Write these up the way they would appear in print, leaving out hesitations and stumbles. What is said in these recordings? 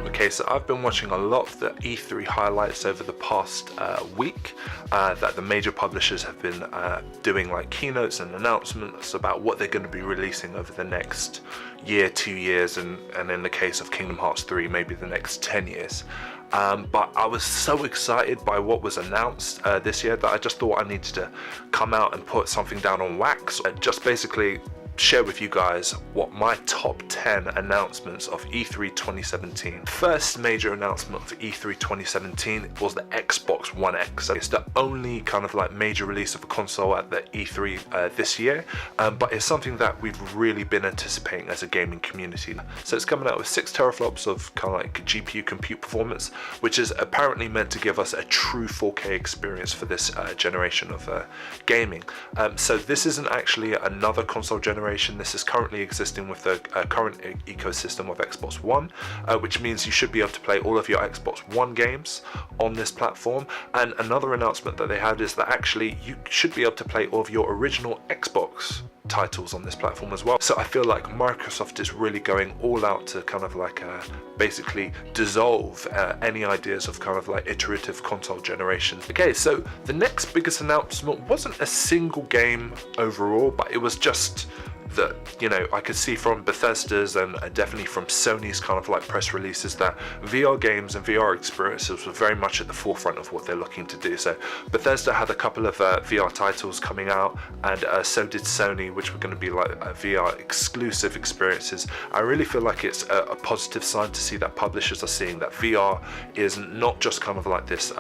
Okay, so I've been watching a lot of the E3 highlights over the past week that the major publishers have been doing, like keynotes and announcements about what they're going to be releasing over the next year, 2 years, and in the case of Kingdom Hearts 3, maybe the next 10 years. But I was so excited by what was announced this year that I just thought I needed to come out and put something down on wax, just basically share with you guys what my top 10 announcements of E3 2017. First major announcement of E3 2017 was the Xbox One X. It's the only kind of like major release of a console at the E3 this year, but it's something that we've really been anticipating as a gaming community. So it's coming out with 6 teraflops of kind of like GPU compute performance, which is apparently meant to give us a true 4K experience for this generation of gaming. So this isn't actually another console generation. This is currently existing with the current ecosystem of Xbox One, which means you should be able to play all of your Xbox One games on this platform. And another announcement that they had is that actually you should be able to play all of your original Xbox titles on this platform as well. So I feel like Microsoft is really going all out to kind of like basically dissolve any ideas of kind of like iterative console generation. Okay, so the next biggest announcement wasn't a single game overall, but it was just that, you know, I could see from Bethesda's and definitely from Sony's kind of like press releases that VR games and VR experiences were very much at the forefront of what they're looking to do. So Bethesda had a couple of VR titles coming out, and so did Sony, which were going to be like VR exclusive experiences. I really feel like it's a positive sign to see that publishers are seeing that VR is not just kind of like this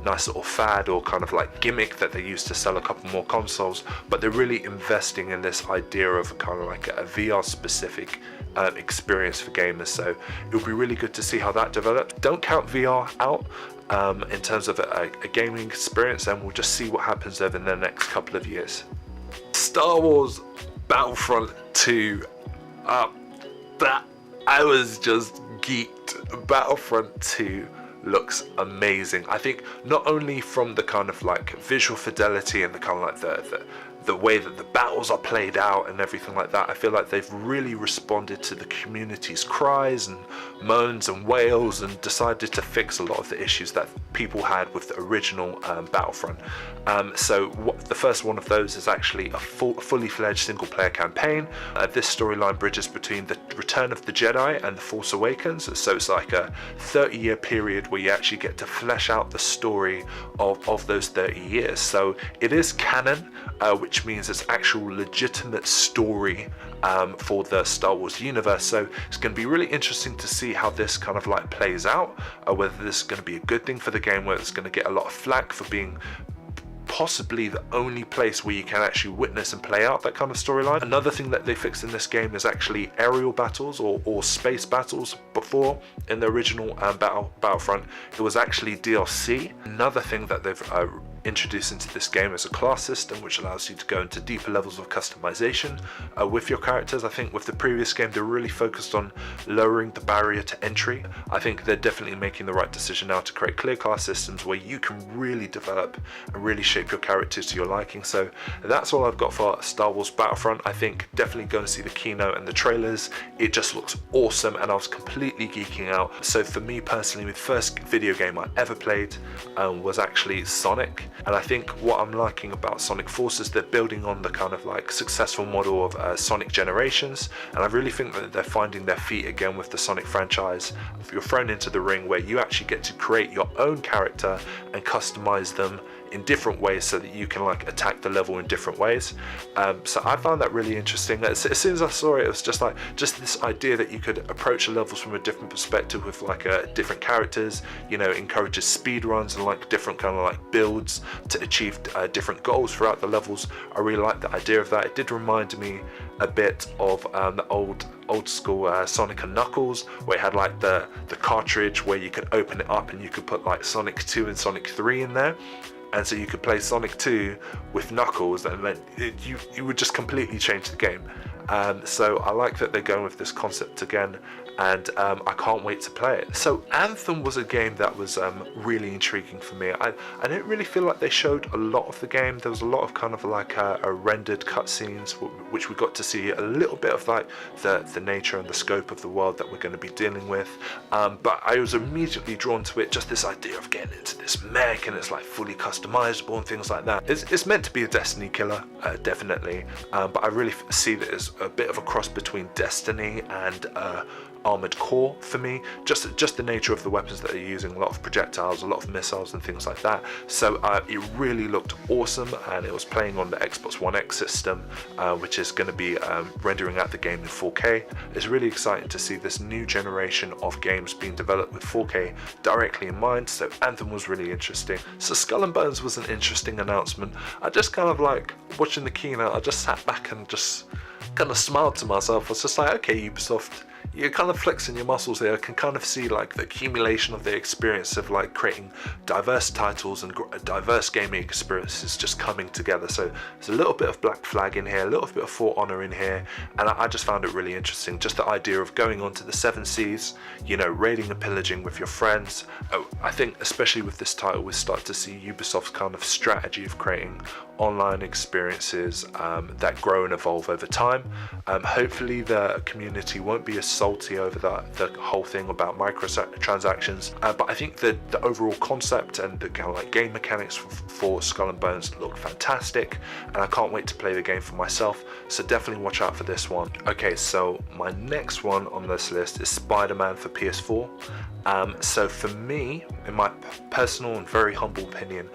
nice little fad or kind of like gimmick that they use to sell a couple more consoles, but they're really investing in this idea of kind of like a VR specific experience for gamers. So it'll be really good to see how that develops. Don't count VR out in terms of a gaming experience, and we'll just see what happens over the next couple of years. Star Wars Battlefront 2, that I was just geeked. Battlefront 2 looks amazing. I think not only from the kind of like visual fidelity and the kind of like the way that the battles are played out and everything like that, I feel like they've really responded to the community's cries and moans and wails and decided to fix a lot of the issues that people had with the original Battlefront. So the first one of those is actually a fully fledged single player campaign. This storyline bridges between the Return of the Jedi and the Force Awakens, so it's like a 30-year period where you actually get to flesh out the story of those 30 years. So it is canon, which means it's actual legitimate story for the Star Wars universe. So it's going to be really interesting to see how this kind of like plays out, whether this is going to be a good thing for the game, whether it's going to get a lot of flack for being possibly the only place where you can actually witness and play out that kind of storyline. Another thing that they fixed in this game is actually aerial battles or space battles. Before, in the original Battlefront, it was actually DLC. Another thing that they've introduced into this game is a class system, which allows you to go into deeper levels of customization with your characters. I think with the previous game, they're really focused on lowering the barrier to entry. I think they're definitely making the right decision now to create clear class systems where you can really develop and really shape your characters to your liking. So that's all I've got for Star Wars Battlefront. I think definitely go and see the keynote and the trailers. It just looks awesome, and I was completely geeking out. So for me personally, the first video game I ever played was actually Sonic. And I think what I'm liking about Sonic Forces, they're building on the kind of like successful model of Sonic Generations, and I really think that they're finding their feet again with the Sonic franchise. You're thrown into the ring where you actually get to create your own character and customize them in different ways so that you can like attack the level in different ways. So I found that really interesting. As soon as I saw it, it was just this idea that you could approach the levels from a different perspective with like different characters, you know, encourages speed runs and like different kind of like builds to achieve different goals throughout the levels. I really like the idea of that. It did remind me a bit of the old school Sonic and Knuckles, where it had like the cartridge where you could open it up and you could put like Sonic 2 and Sonic 3 in there. and so you could play Sonic 2 with Knuckles, and then you would just completely change the game. So I like that they're going with this concept again, and I can't wait to play it. So Anthem was a game that was really intriguing for me. I didn't really feel like they showed a lot of the game. There was a lot of kind of like a rendered cutscenes, which we got to see a little bit of like the nature and the scope of the world that we're going to be dealing with. But I was immediately drawn to it, just this idea of getting into this mech and it's like fully customizable and things like that. It's meant to be a Destiny killer, definitely, but I really see that as a bit of a cross between Destiny and Armored Core for me. Just the nature of the weapons that they're using, a lot of projectiles, a lot of missiles and things like that. So it really looked awesome, and it was playing on the Xbox One X system, which is going to be rendering out the game in 4K. It's really exciting to see this new generation of games being developed with 4K directly in mind. So Anthem was really interesting. So Skull and Bones was an interesting announcement. I just kind of like watching the keynote, I just sat back and just kind of smiled to myself. I was just like, okay, Ubisoft, you're kind of flexing your muscles here. I can kind of see like the accumulation of the experience of like creating diverse titles and diverse gaming experiences just coming together. So there's a little bit of Black Flag in here, a little bit of For Honor in here, and I just found it really interesting. Just the idea of going onto the Seven Seas, you know, raiding and pillaging with your friends. I think especially with this title, we start to see Ubisoft's kind of strategy of creating online experiences that grow and evolve over time. Hopefully the community won't be as salty over the whole thing about microtransactions, but I think the overall concept and the kind of like game mechanics for Skull and Bones look fantastic, and I can't wait to play the game for myself, so definitely watch out for this one. Okay, so my next one on this list is SpiderMan for PS4. So for me, in my personal and very humble opinion,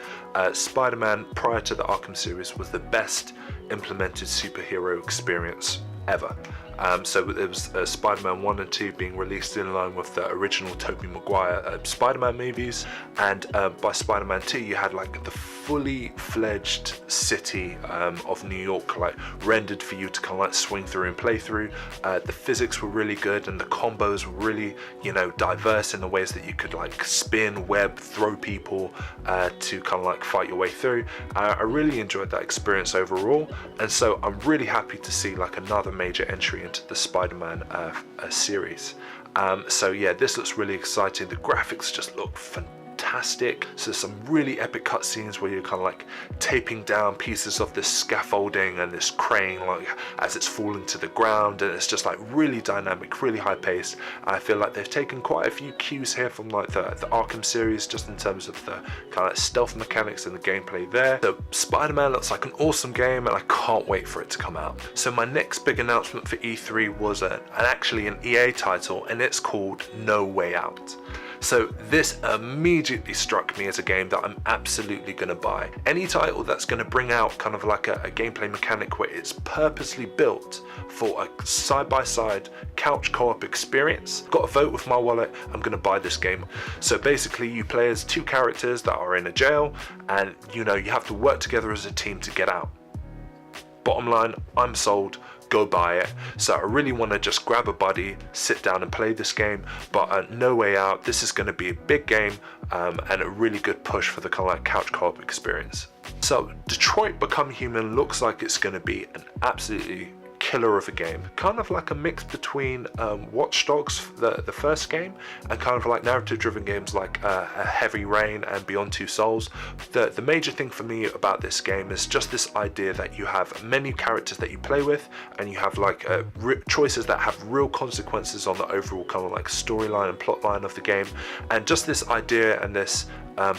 Spider-Man prior to the Arkham series was the best implemented superhero experience ever. So it was Spider-Man 1 and 2 being released in line with the original Tobey Maguire Spider-Man movies, and by Spider-Man 2 you had like the fully fledged city of New York like rendered for you to kind of like swing through and play through. The physics were really good, and the combos were really, you know, diverse in the ways that you could like spin, web, throw people to kind of like fight your way through. I really enjoyed that experience overall, and so I'm really happy to see like another major entry into the Spider-Man series. So yeah, this looks really exciting. The graphics just look fantastic. So some really epic cutscenes where you're kind of like taping down pieces of this scaffolding and this crane like as it's falling to the ground, and it's just like really dynamic, really high paced. I feel like they've taken quite a few cues here from like the Arkham series, just in terms of the kind of like stealth mechanics and the gameplay there. So Spider-Man looks like an awesome game, and I can't wait for it to come out. So my next big announcement for E3 was actually an EA title, and it's called No Way Out. So this immediately struck me as a game that I'm absolutely going to buy. Any title that's going to bring out kind of like a gameplay mechanic where it's purposely built for a side-by-side couch co-op experience. Got to vote with my wallet, I'm going to buy this game. So basically you play as two characters that are in a jail, and you know, you have to work together as a team to get out. Bottom line, I'm sold. Go buy it. So I really want to just grab a buddy, sit down and play this game, but No Way Out, this is going to be a big game and a really good push for the kind of like couch co-op experience. So Detroit Become Human looks like it's going to be an absolutely killer of a game, kind of like a mix between Watch Dogs, the first game, and kind of like narrative driven games like Heavy Rain and Beyond Two Souls. The major thing for me about this game is just this idea that you have many characters that you play with, and you have like choices that have real consequences on the overall kind of like storyline and plot line of the game, and just this idea and this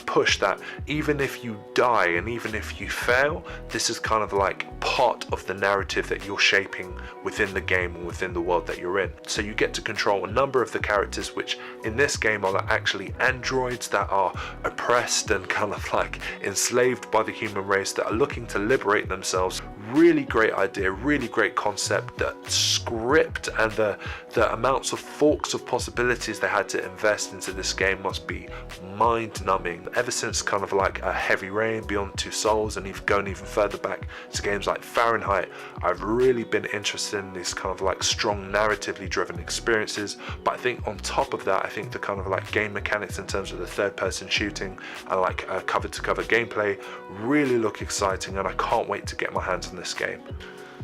push that even if you die and even if you fail, this is kind of like part of the narrative that you're shaping within the game and within the world that you're in. So you get to control a number of the characters, which in this game are actually androids that are oppressed and kind of like enslaved by the human race, that are looking to liberate themselves. Really great idea, really great concept. The script and the amounts of forks of possibilities they had to invest into this game must be mind-numbing. gaming. Ever since kind of like a Heavy Rain, Beyond Two Souls, and even going even further back to games like Fahrenheit, I've really been interested in these kind of like strong narratively driven experiences. But I think on top of that, I think the kind of like game mechanics in terms of the third person shooting and like cover to cover gameplay really look exciting, and I can't wait to get my hands on this game.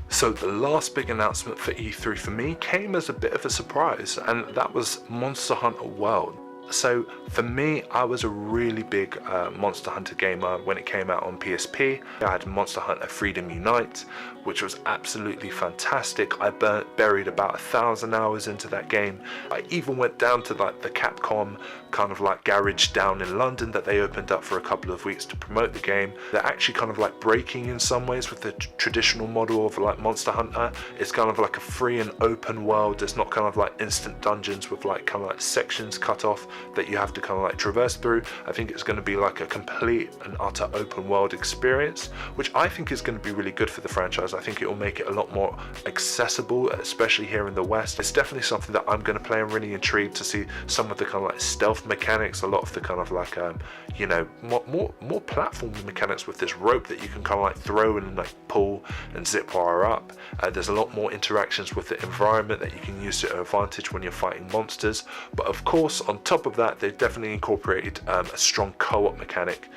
So the last big announcement for E3 for me came as a bit of a surprise, and that was Monster Hunter World. So for me, I was a really big Monster Hunter gamer when it came out on PSP. I had Monster Hunter Freedom Unite, which was absolutely fantastic. I buried about 1,000 hours into that game. I even went down to like the Capcom kind of like garage down in London that they opened up for a couple of weeks to promote the game. They're actually kind of like breaking in some ways with the traditional model of like Monster Hunter. It's kind of like a free and open world. It's not kind of like instant dungeons with like kind of like sections cut off that you have to kind of like traverse through. I think it's going to be like a complete and utter open world experience, which I think is going to be really good for the franchise. I think it will make it a lot more accessible, especially here in the West. It's definitely something that I'm going to play. I'm really intrigued to see some of the kind of like stealth mechanics, a lot of the kind of like you know, more platform mechanics with this rope that you can kind of like throw and like pull and zip wire up. There's a lot more interactions with the environment that you can use to your advantage when you're fighting monsters. But of course, on top of that, they've definitely incorporated a strong co-op mechanic,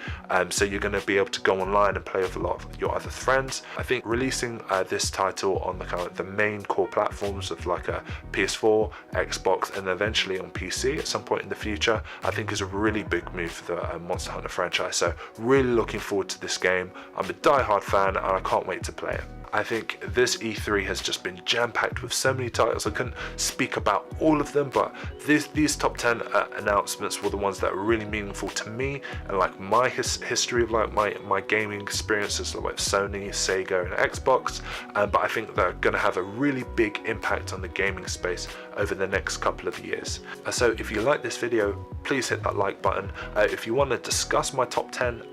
so you're going to be able to go online and play with a lot of your other friends. I think releasing this title on the kind of the main core platforms of like a PS4, Xbox, and eventually on PC at some point in the future, I think is a really big move for the Monster Hunter franchise. So really looking forward to this game. I'm a die-hard fan and I can't wait to play it. I think this E3 has just been jam-packed with so many titles. I couldn't speak about all of them, but these top 10 announcements were the ones that are really meaningful to me and like my history of like my gaming experiences with Sony, Sega, and Xbox. But I think they're going to have a really big impact on the gaming space over the next couple of years. So if you like this video, please hit that like button. If you want to discuss my top 10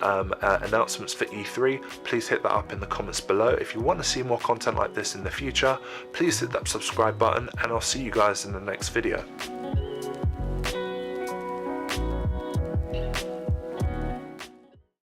announcements for E3, please hit that up in the comments below. If you want to see more content like this in the future, please hit that subscribe button, and I'll see you guys in the next video.